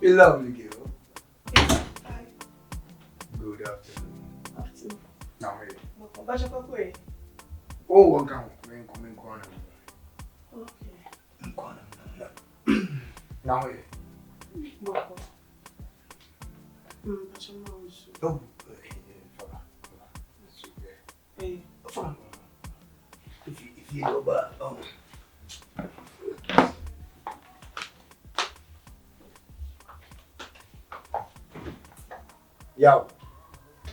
A lovely girl. Hi. Good afternoon. Afternoon. Now here. Oh, one can come in corner. okay. In corner. Now here. Boko. Oh, Hey. If you know about Yo,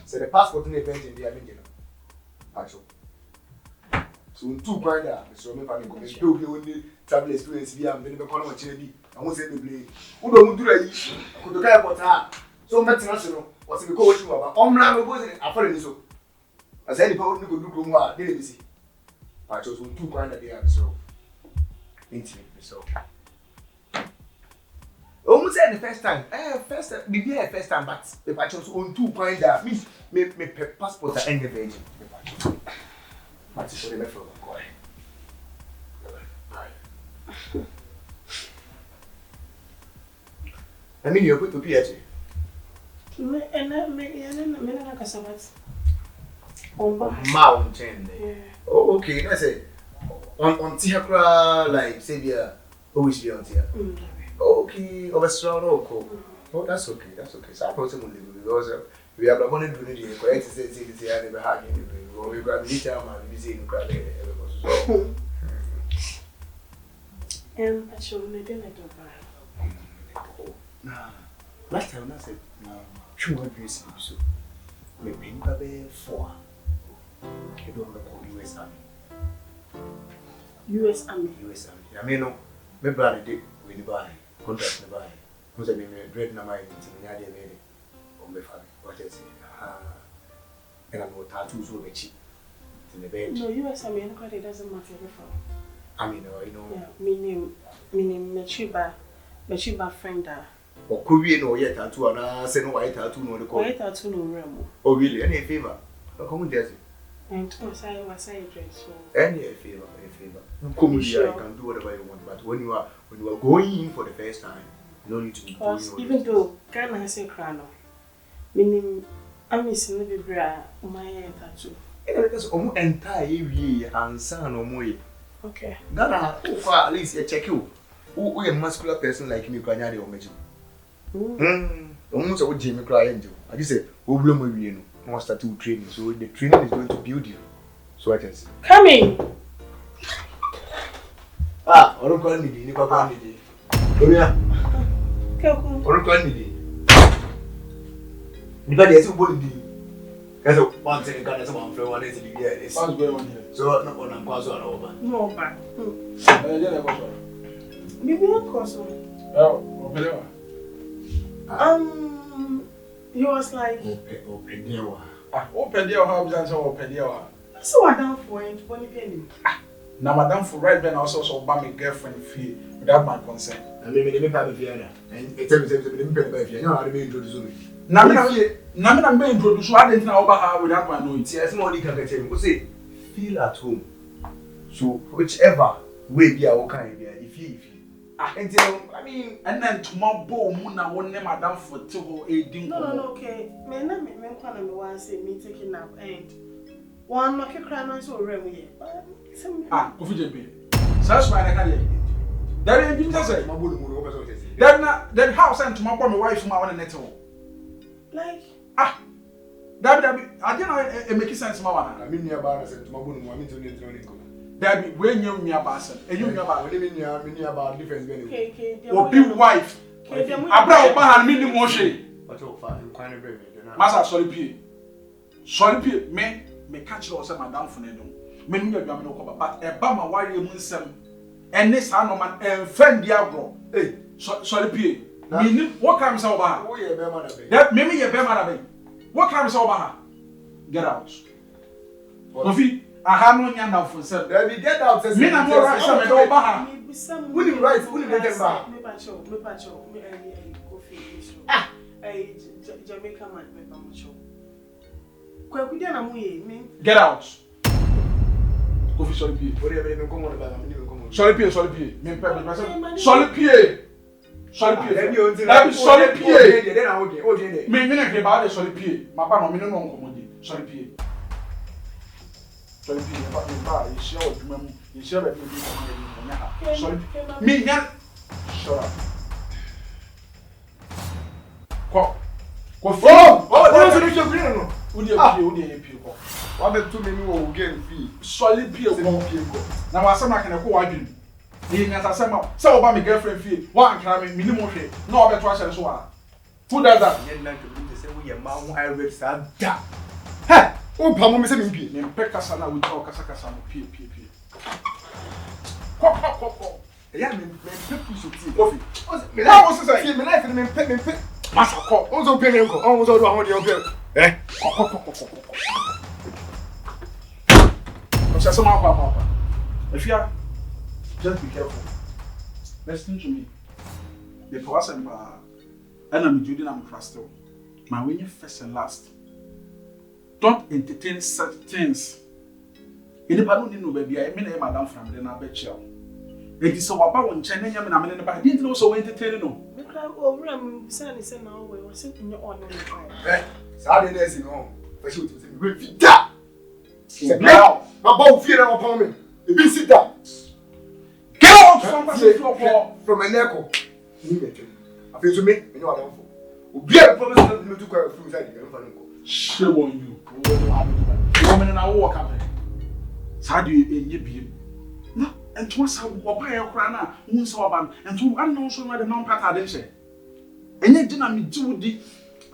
so the passport in the event in the American. Actually. So in 2 grand, Mr. Roman family come. You only travel experience via and then become a chinny. I won't say the blame. Who don't do that? Could the guy put her? So much national was in the coach about Omra was in a foreign so. As any people could do more, didn't see. I chose 2 grand a day, so intimate, so. Almost said the first time. First time, maybe first time, but if I chose on 2 grand, means me passport at any age. What's for the left of the boy? I mean, you're going to PhD. And I mean, like a sabbath. Mountain. Yeah. Oh, okay. That's it. On Tiakra, like, say, yeah, always be on here. Okay, overstrong, oh, that's okay, that's okay. So I thought someone live because we have a money to do the correct say, I never had any. We grab the time and we see in crowd. And I showed me dinner. Last time I said, two more years so. We bring baby 4. I don't know US Army. US Army. US Army. I mean, no, my brother did when you buy. Contract never. Because I mean, dread na my meeting, I did it. On my family, what I say. And I'm not tattoos over cheap. In the bed. No, US Army, it doesn't matter before. I mean, you know. Yeah, meaning, Mechiba Franka. Or could we know yet tattoo and I say no white tattoo no the call. White tattoo no realm. Oh, really? Any favor? Come on, Jesse. And was I dress so. Any favor, Come here, I can do whatever you want, but when you are going in for the first time, you don't need to be doing even though Ghana has a crown, meaning I'm missing the bra my tattoo. Because almost entire year and son or more. Okay. Ghana, at least check you. Who a muscular person like me, Granyadi or Major. Almost a Gyempe crying. I just say, oh, bloom you know, start to training, so the training is going to build you. So I can see. Coming! I don't call me, you never call me. Come here. Come Or call me. Nobody has a body. That's one thing, God has one friend, one is the year. It's going on here. So, not one and pass on over. No, but. Maybe a course. He was like, open there. Open there, how is open there? So I down for it, one penny. Now, Madame for right then also so by my girlfriend fee without my consent. And maybe they have a Vienna. And it's everything in the you know how to be introduced to me. Now, I'm being introduced. I didn't know about her without my knowing. Yes, more you can get him. Say, feel at home. So, whichever way be our kind, if you. I mean, and then tomorrow, Muna won't name Madame for 218. No, okay. Men, one say me taking up and one market crown so remy. Kofi Gyempe. Such my candy. That ain't just say, that house and tomorrow, my wife, my one nettle. Like, that I didn't make sense, Mamma. I mean, near Barnes and tomorrow, I mean, to that be when you me about and you about difference okay, or be wife. Abra Oba and me motion. But oh, fine, kind of brave. Master sorry pay me catch you say madam for no. Me no adwa me no ko but e ba ma ware mu nsem ene sa no man enfan dia agro. Eh, sorry pay. Me ni what come say Oba? Oh, yeah, be man abi. That me ye be man abi. What come say Oba? Get out. Kofi I have no nyanda for sir. There be get out. Me na more right some do ba ha. Who the right? Who the get back? Me pacho. Me Kofi issue. Jamaica man me pacho. Kwa kudia na muye me. Get out. Kofi sorry pay. What do you mean come on about me come on. Sorry pay. Me pay. Sorry pay. Sorry pie. Let me sorry pie. Then I okay. Me ke ba de sorry pie. Ma pa no me no nkomodi. Sorry pie. Sorry pie. Ba you share what you you share that you sorry. Me yan. Shut up. Kofi. Oh, so you green no. Udi pie ko. Wa be to me ni wo game fee. Sorry pie ko. Na wa sama ka na ko wadwin. Ni nyasa sama. Say oba me girlfriend fee. Wa ankara me minimum hwe. Na oba to ahye so wa. Who does that? Yen na to be say we ma won I read sa da. Ha! O pa mo me say me pie. Me pe kasa na we talk kasa no pie. Ko. Ya me push o ti. Kofi. Me life me pe. Masa ko. On zo pe me ko. On zo do ahon de o pe. Ko. Ko say sama kwa. If you are just be careful. Listen to me. The person and I'm Judy and I'm Crystal. My when you first and last. Don't entertain such things. Anybody don't know baby. I mean, madam from the na bet you. It is so about one channel. I mean, I'm in the back. Didn't also entertain no. Over I'm saying now we were sitting on the Eh, Saturday days no. For sure to say we fit da. Now, my bow fear upon me. E be sit down. get out From my neck. Ni me tell. I feel to me, you know what I'm for. Obi a promise to me to go through inside the fan ko. shame on you. Woman and I walk up. How do you be? No, and to us, what I crana, who saw ban, and to unknown where the non pattern say. And yet, didn't me do the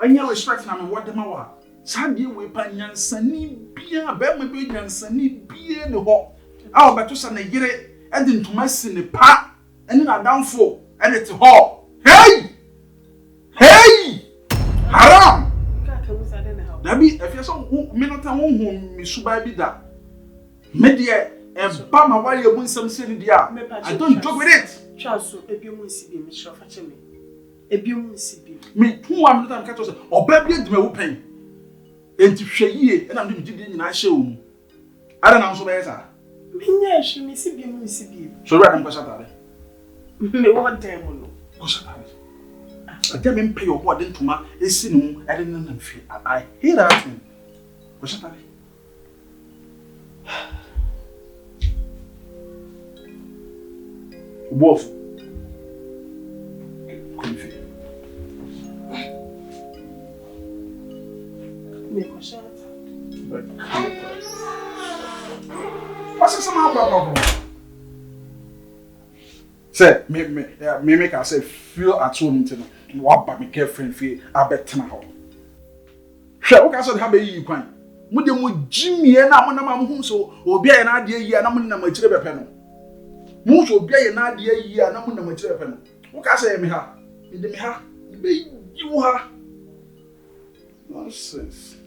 and you respect them what the mawa. Sandy we pan sunny beer, Bama beer and sunny beer the hawk. Our batus and a year, and then to mess in the pot, and then a downfall, and it's a hawk. Hey! Haram! Dabi, if you're so minute and me subai da. Media and Bama while you win some city dia. I don't joke with it. Charles, a beautiful city, Miss Shoffer. A beautiful city. Me, who I'm not catch us, or baby, me open. And to share ye, and I'm doing in I show. I don't know so better. Me, she miss a beautiful city. So, right, I'm going Me, one time, I tell him pay your word into my sin. I didn't feel. I hear that. What's that? Wolf. Kofi. What's this about? Say, me make I say feel at home to what by my girlfriend feel I bet now. Sure, what I said have you kwan. Mu de mu Jimmy na mo na ma hu so obi a na de yi na mo na ma kire bepe no. Mu so obi a na de yi na mo na ma kire bepe no. What I say me ha. Me de me ha. Be you ha. Nonsense.